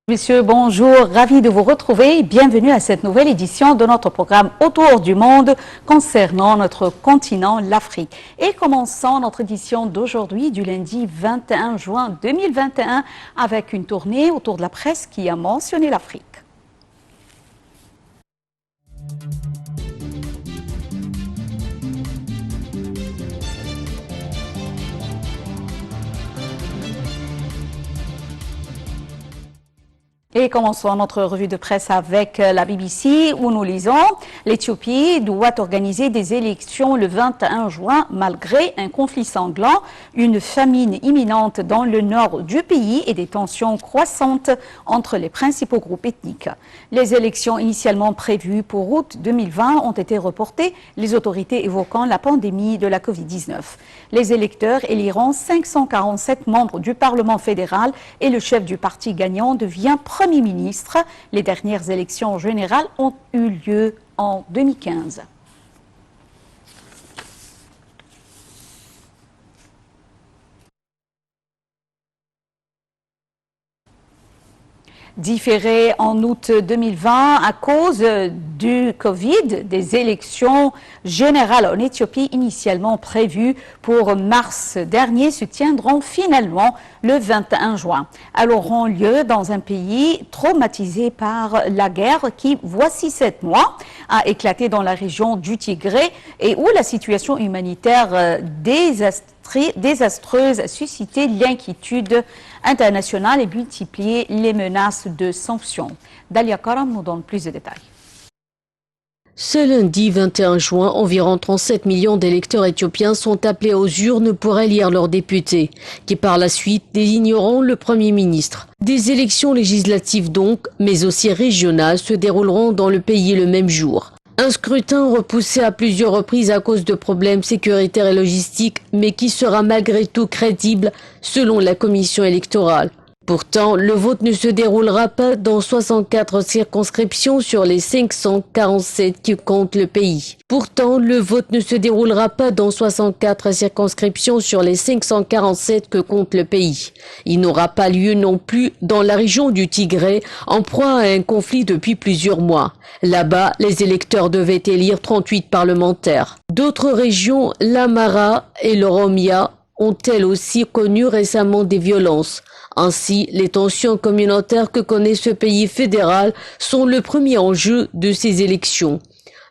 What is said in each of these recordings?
Messieurs, bonjour, ravi de vous retrouver. Bienvenue à cette nouvelle édition de notre programme Autour du monde concernant notre continent, l'Afrique. Et commençons notre édition d'aujourd'hui, du lundi 21 juin 2021, avec une tournée autour de la presse qui a mentionné l'Afrique. Et commençons notre revue de presse avec la BBC où nous lisons « L'Éthiopie doit organiser des élections le 21 juin malgré un conflit sanglant, une famine imminente dans le nord du pays et des tensions croissantes entre les principaux groupes ethniques. Les élections initialement prévues pour août 2020 ont été reportées, les autorités évoquant la pandémie de la Covid-19. Les électeurs éliront 547 membres du Parlement fédéral et le chef du parti gagnant devient Premier ministre. Les dernières élections générales ont eu lieu en 2015. Différé en août 2020 à cause du Covid, des élections générales en Éthiopie initialement prévues pour mars dernier se tiendront finalement le 21 juin. Elles auront lieu dans un pays traumatisé par la guerre qui, voici 7 mois, a éclaté dans la région du Tigré et où la situation humanitaire désastreuse a suscité l'inquiétude internationale et multiplié les menaces de sanctions. Dalia Karam nous donne plus de détails. Ce lundi 21 juin, environ 37 millions d'électeurs éthiopiens sont appelés aux urnes pour élire leurs députés, qui par la suite désigneront le Premier ministre. Des élections législatives donc, mais aussi régionales, se dérouleront dans le pays le même jour. Un scrutin repoussé à plusieurs reprises à cause de problèmes sécuritaires et logistiques, mais qui sera malgré tout crédible selon la commission électorale. Pourtant, le vote ne se déroulera pas dans 64 circonscriptions sur les 547 qui comptent le pays. Pourtant, le vote ne se déroulera pas dans 64 circonscriptions sur les 547 que compte le pays. Il n'aura pas lieu non plus dans la région du Tigré, en proie à un conflit depuis plusieurs mois. Là-bas, les électeurs devaient élire 38 parlementaires. D'autres régions, l'Amhara et l'Oromia, ont elles aussi connu récemment des violences. Ainsi, les tensions communautaires que connaît ce pays fédéral sont le premier enjeu de ces élections.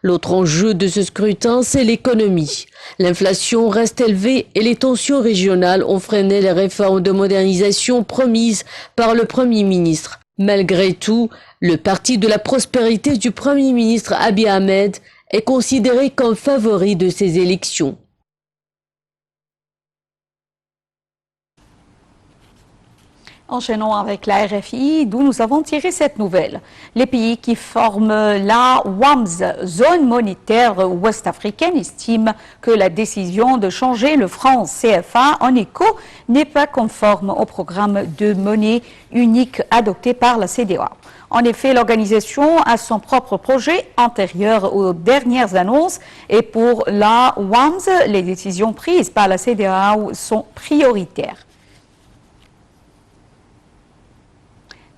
L'autre enjeu de ce scrutin, c'est l'économie. L'inflation reste élevée et les tensions régionales ont freiné les réformes de modernisation promises par le Premier ministre. Malgré tout, le parti de la prospérité du Premier ministre Abiy Ahmed est considéré comme favori de ces élections. Enchaînons avec la RFI, d'où nous avons tiré cette nouvelle. Les pays qui forment la WAMS, zone monétaire ouest-africaine, estiment que la décision de changer le franc CFA en éco n'est pas conforme au programme de monnaie unique adopté par la CEDEAO. En effet, l'organisation a son propre projet antérieur aux dernières annonces et pour la WAMS, les décisions prises par la CEDEAO sont prioritaires.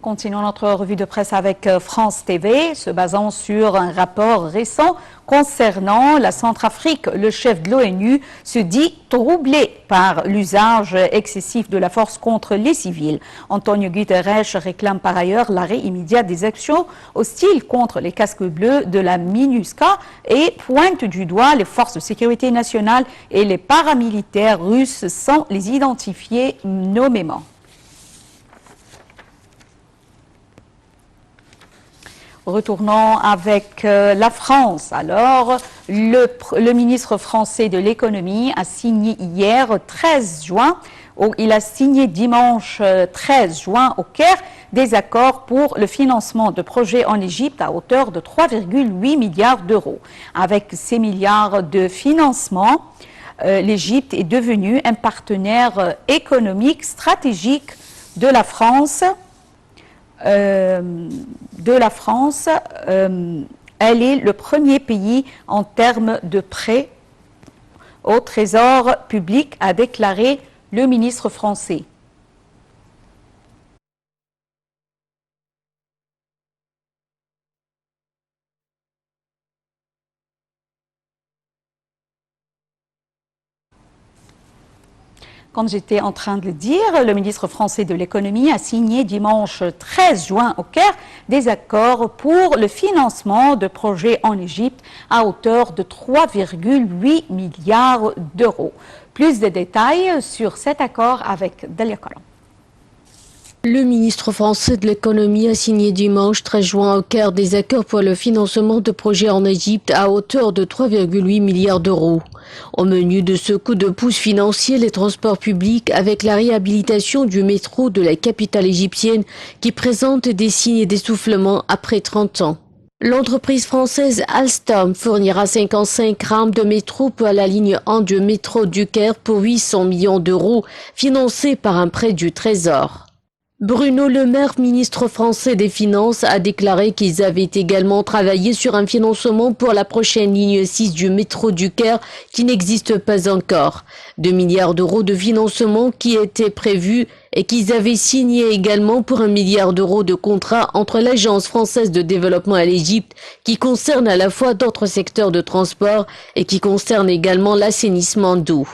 Continuons notre revue de presse avec France TV, se basant sur un rapport récent concernant la Centrafrique. Le chef de l'ONU se dit troublé par l'usage excessif de la force contre les civils. Antonio Guterres réclame par ailleurs l'arrêt immédiat des actions hostiles contre les casques bleus de la MINUSCA et pointe du doigt les forces de sécurité nationale et les paramilitaires russes sans les identifier nommément. Retournons avec la France. Alors, le ministre français de l'économie a signé hier 13 juin, il a signé dimanche 13 juin au Caire des accords pour le financement de projets en Égypte à hauteur de 3,8 milliards d'euros. Avec ces milliards de financement, l'Égypte est devenue un partenaire économique stratégique de la France. Elle est le premier pays en termes de prêts au Trésor public, a déclaré le ministre français. Comme j'étais en train de le dire, le ministre français de l'économie a signé dimanche 13 juin au Caire des accords pour le financement de projets en Égypte à hauteur de 3,8 milliards d'euros. Plus de détails sur cet accord avec Dalia Karam. Le ministre français de l'économie a signé dimanche 13 juin au Caire des accords pour le financement de projets en Égypte à hauteur de 3,8 milliards d'euros. Au menu de ce coup de pouce financier, les transports publics avec la réhabilitation du métro de la capitale égyptienne qui présente des signes d'essoufflement après 30 ans. L'entreprise française Alstom fournira 55 rames de métro pour la ligne 1 du métro du Caire pour 800 millions d'euros, financés par un prêt du Trésor. Bruno Le Maire, ministre français des Finances, a déclaré qu'ils avaient également travaillé sur un financement pour la prochaine ligne 6 du métro du Caire qui n'existe pas encore. 2 milliards d'euros de financement qui étaient prévus et qu'ils avaient signé également pour 1 milliard d'euros de contrat entre l'Agence française de développement à l'Égypte qui concerne à la fois d'autres secteurs de transport et qui concerne également l'assainissement d'eau.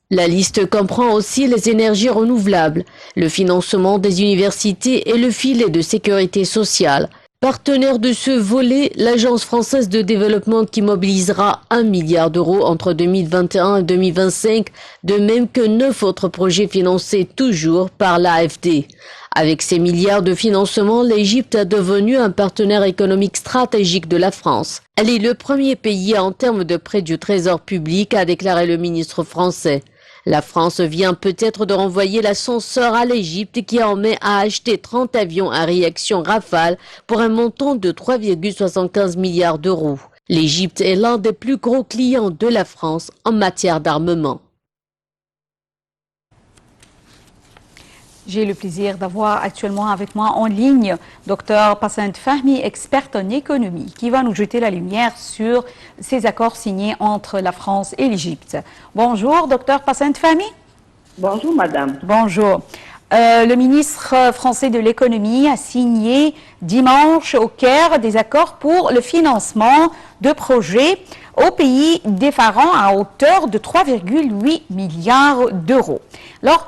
La liste comprend aussi les énergies renouvelables, le financement des universités et le filet de sécurité sociale. Partenaire de ce volet, l'Agence française de développement qui mobilisera 1 milliard d'euros entre 2021 et 2025, de même que 9 autres projets financés toujours par l'AFD. Avec ces milliards de financement, l'Égypte est devenue un partenaire économique stratégique de la France. Elle est le premier pays en termes de prêt du Trésor public, a déclaré le ministre français. La France vient peut-être de renvoyer l'ascenseur à l'Égypte qui en met à acheter 30 avions à réaction Rafale pour un montant de 3,75 milliards d'euros. L'Égypte est l'un des plus gros clients de la France en matière d'armement. J'ai le plaisir d'avoir actuellement avec moi en ligne Dr Passant Fahmy, experte en économie, qui va nous jeter la lumière sur ces accords signés entre la France et l'Égypte. Bonjour, Dr Passant Fahmy. Bonjour, madame. Bonjour. Le ministre français de l'économie a signé dimanche au Caire des accords pour le financement de projets aux pays défarants à hauteur de 3,8 milliards d'euros. Alors,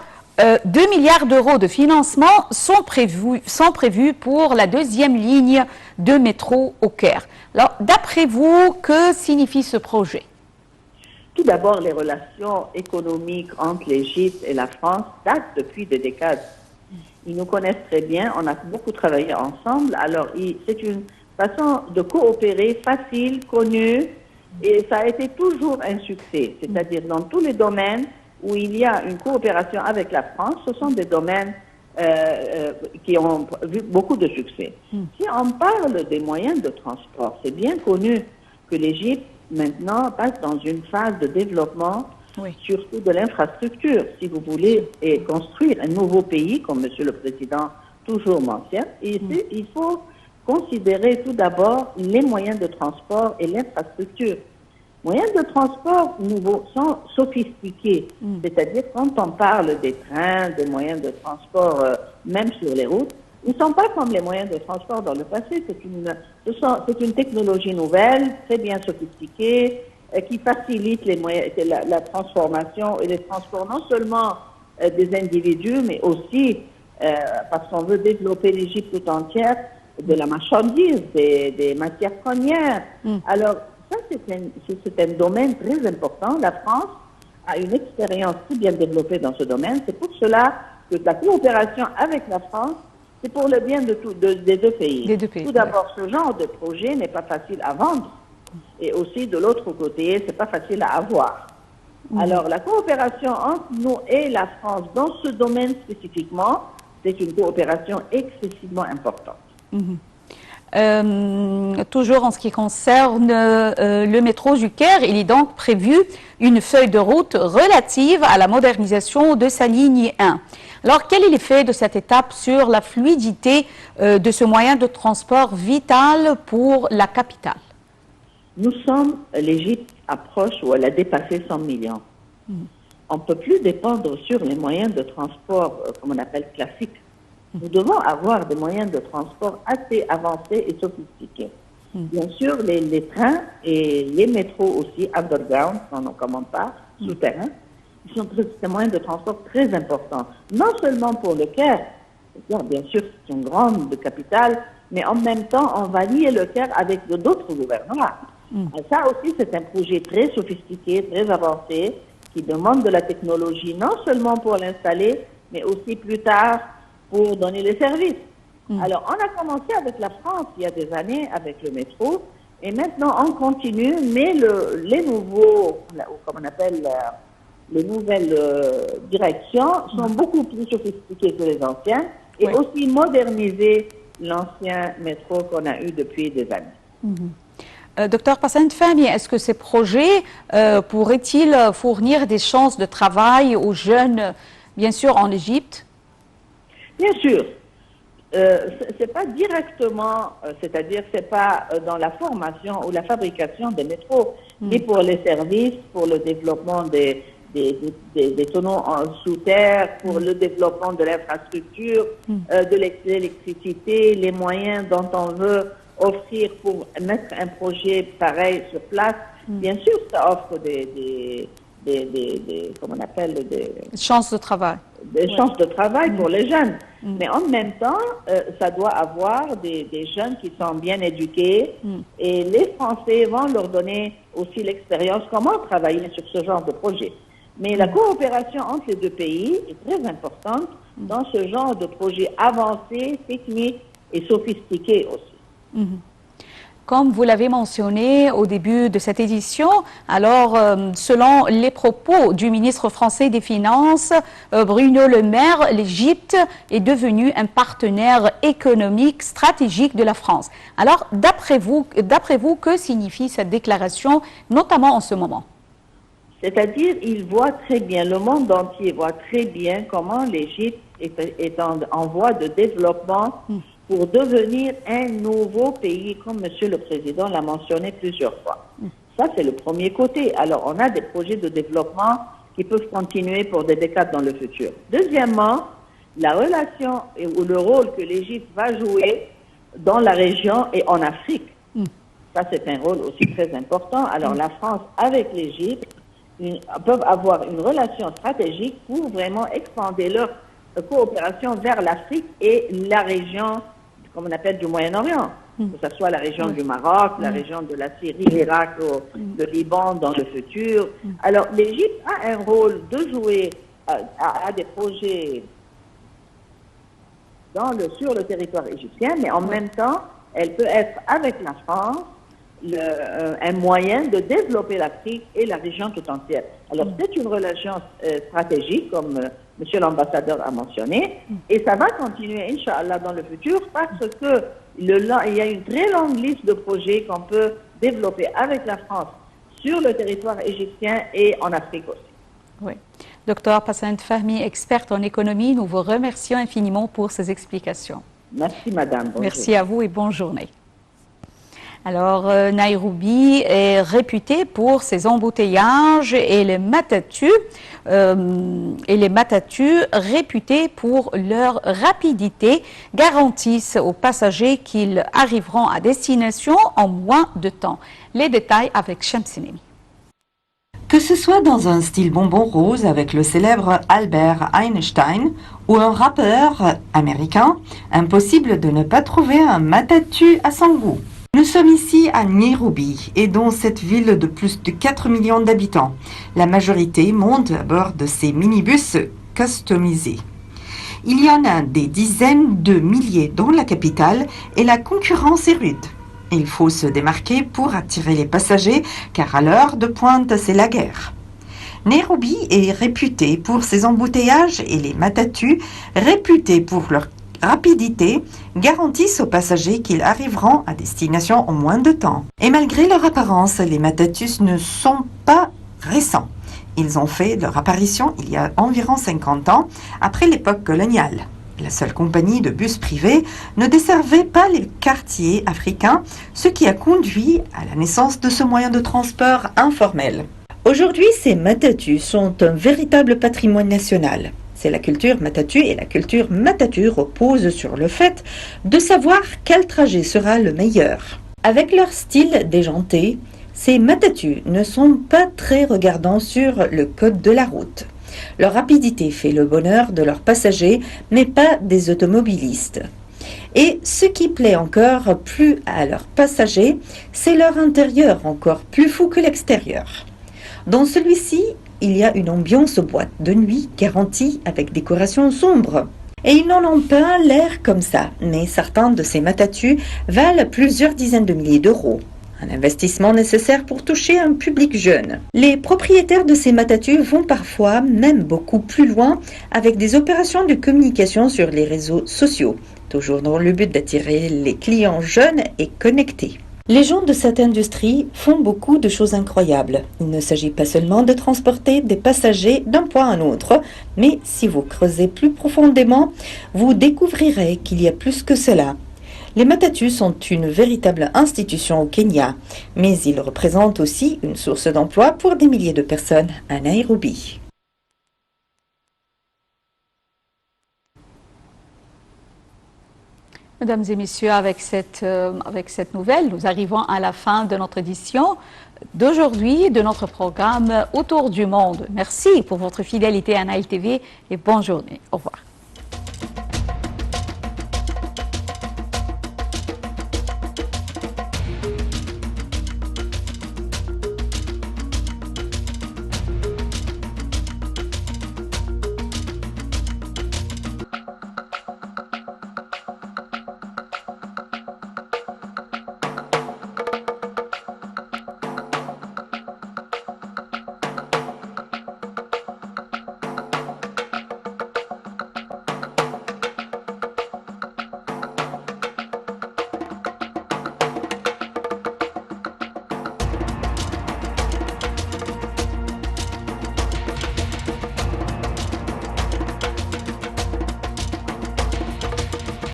2 milliards d'euros de financement sont prévus pour la deuxième ligne de métro au Caire. Alors, d'après vous, que signifie ce projet? Tout d'abord, les relations économiques entre l'Égypte et la France datent depuis des décades. Ils nous connaissent très bien, on a beaucoup travaillé ensemble, alors c'est une façon de coopérer facile, connue, et ça a été toujours un succès, c'est-à-dire dans tous les domaines où il y a une coopération avec la France, ce sont des domaines qui ont vu beaucoup de succès. Si on parle des moyens de transport, c'est bien connu que l'Égypte maintenant passe dans une phase de développement, surtout de l'infrastructure. Si vous voulez construire un nouveau pays, comme Monsieur le Président toujours mentionne, il faut considérer tout d'abord les moyens de transport et l'infrastructure. Moyens de transport nouveaux sont sophistiqués, c'est-à-dire quand on parle des trains, des moyens de transport, même sur les routes, ils ne sont pas comme les moyens de transport dans le passé. C'est une technologie nouvelle, très bien sophistiquée, qui facilite la transformation et les transports non seulement des individus, mais aussi, parce qu'on veut développer l'Égypte tout entière, de la marchandise, des matières premières. Alors, ça, c'est un domaine très important. La France a une expérience très bien développée dans ce domaine. C'est pour cela que la coopération avec la France, c'est pour le bien des deux pays. Tout d'abord, ce genre de projet n'est pas facile à vendre. Et aussi, de l'autre côté, c'est pas facile à avoir. Alors, la coopération entre nous et la France dans ce domaine spécifiquement, c'est une coopération excessivement importante. Toujours en ce qui concerne le métro du Caire, il est donc prévu une feuille de route relative à la modernisation de sa ligne 1. Alors, quel est l'effet de cette étape sur la fluidité de ce moyen de transport vital pour la capitale? L'Égypte approche où elle a dépassé 100 millions. On ne peut plus dépendre sur les moyens de transport, comme on appelle classiques. Nous devons avoir des moyens de transport assez avancés et sophistiqués. Bien sûr, les trains et les métros aussi, underground, comme on parle, souterrains, qui sont des moyens de transport très importants. Non seulement pour le Caire, bien sûr c'est une grande capitale, mais en même temps on va lier le Caire avec d'autres gouvernements. Ça aussi c'est un projet très sophistiqué, très avancé, qui demande de la technologie, non seulement pour l'installer, mais aussi plus tard pour donner les services. Alors, on a commencé avec la France il y a des années, avec le métro, et maintenant on continue, mais les nouveaux, comme on appelle, les nouvelles directions sont beaucoup plus sophistiquées que les anciennes, et aussi moderniser l'ancien métro qu'on a eu depuis des années. Docteur Passant Fahmy, est-ce que ces projets pourraient-ils fournir des chances de travail aux jeunes, bien sûr, en Égypte? Bien sûr. C'est pas directement, c'est-à-dire c'est pas dans la formation ou la fabrication des métros, mais pour les services, pour le développement des tunnels sous terre, pour le développement de l'infrastructure, de l'électricité, les moyens dont on veut offrir pour mettre un projet pareil sur place. Bien sûr, ça offre comment on appelle, des chances de travail. Des chances de travail pour les jeunes. Mais en même temps, ça doit avoir des jeunes qui sont bien éduqués et les Français vont leur donner aussi l'expérience comment travailler sur ce genre de projet. Mais la coopération entre les deux pays est très importante dans ce genre de projet avancé, technique et sophistiqué aussi. Comme vous l'avez mentionné au début de cette édition, alors selon les propos du ministre français des Finances, Bruno Le Maire, l'Égypte est devenue un partenaire économique stratégique de la France. Alors, d'après vous, que signifie cette déclaration, notamment en ce moment? C'est-à-dire, il voit très bien, le monde entier voit très bien comment l'Égypte est en voie de développement pour devenir un nouveau pays, comme Monsieur le Président l'a mentionné plusieurs fois. Ça, c'est le premier côté. Alors, on a des projets de développement qui peuvent continuer pour des décades dans le futur. Deuxièmement, la relation ou le rôle que l'Égypte va jouer dans la région et en Afrique. Ça, c'est un rôle aussi très important. Alors, la France, avec l'Égypte, peuvent avoir une relation stratégique pour vraiment expander leur coopération vers l'Afrique et la région, comme on appelle, du Moyen-Orient, que ce soit la région du Maroc, la région de la Syrie, l'Irak, le Liban dans le futur. Alors, l'Égypte a un rôle de jouer à des projets sur le territoire égyptien, mais en même temps, elle peut être avec la France un moyen de développer l'Afrique et la région tout entière. Alors, c'est une relation stratégique, comme Monsieur l'ambassadeur a mentionné, et ça va continuer, Inch'Allah, dans le futur, parce que il y a une très longue liste de projets qu'on peut développer avec la France sur le territoire égyptien et en Afrique aussi. Oui. Docteur Passant Fahmy, experte en économie, nous vous remercions infiniment pour ces explications. Merci, madame. Bonjour. Merci à vous et bonne journée. Alors, Nairobi est réputée pour ses embouteillages et les matatus réputés pour leur rapidité garantissent aux passagers qu'ils arriveront à destination en moins de temps. Les détails avec Shamsinemi. Que ce soit dans un style bonbon rose avec le célèbre Albert Einstein ou un rappeur américain, impossible de ne pas trouver un matatu à son goût. Nous sommes ici à Nairobi et dans cette ville de plus de 4 millions d'habitants. La majorité monte à bord de ces minibus customisés. Il y en a des dizaines de milliers dans la capitale et la concurrence est rude. Il faut se démarquer pour attirer les passagers car à l'heure de pointe, c'est la guerre. Nairobi est réputée pour ses embouteillages et les matatus, réputés pour leur rapidité, garantissent aux passagers qu'ils arriveront à destination en moins de temps. Et malgré leur apparence, les matatus ne sont pas récents. Ils ont fait leur apparition il y a environ 50 ans, après l'époque coloniale. La seule compagnie de bus privés ne desservait pas les quartiers africains, ce qui a conduit à la naissance de ce moyen de transport informel. Aujourd'hui, ces matatus sont un véritable patrimoine national. C'est la culture matatu et la culture matatu repose sur le fait de savoir quel trajet sera le meilleur. Avec leur style déjanté, Ces matatus ne sont pas très regardants sur le code de la route. Leur rapidité fait le bonheur de leurs passagers, mais pas des automobilistes. Et ce qui plaît encore plus à leurs passagers, c'est leur intérieur encore plus fou que l'extérieur. Dans celui-ci, il y a une ambiance boîte de nuit garantie avec décoration sombre. Et ils n'en ont pas l'air comme ça, mais certains de ces matatus valent plusieurs dizaines de milliers d'euros. Un investissement nécessaire pour toucher un public jeune. Les propriétaires de ces matatus vont parfois même beaucoup plus loin avec des opérations de communication sur les réseaux sociaux, toujours dans le but d'attirer les clients jeunes et connectés. Les gens de cette industrie font beaucoup de choses incroyables. Il ne s'agit pas seulement de transporter des passagers d'un point à un autre, mais si vous creusez plus profondément, vous découvrirez qu'il y a plus que cela. Les matatus sont une véritable institution au Kenya, mais ils représentent aussi une source d'emploi pour des milliers de personnes à Nairobi. Mesdames et messieurs, avec cette nouvelle, nous arrivons à la fin de notre édition d'aujourd'hui, de notre programme Autour du monde. Merci pour votre fidélité à Nile TV et bonne journée. Au revoir.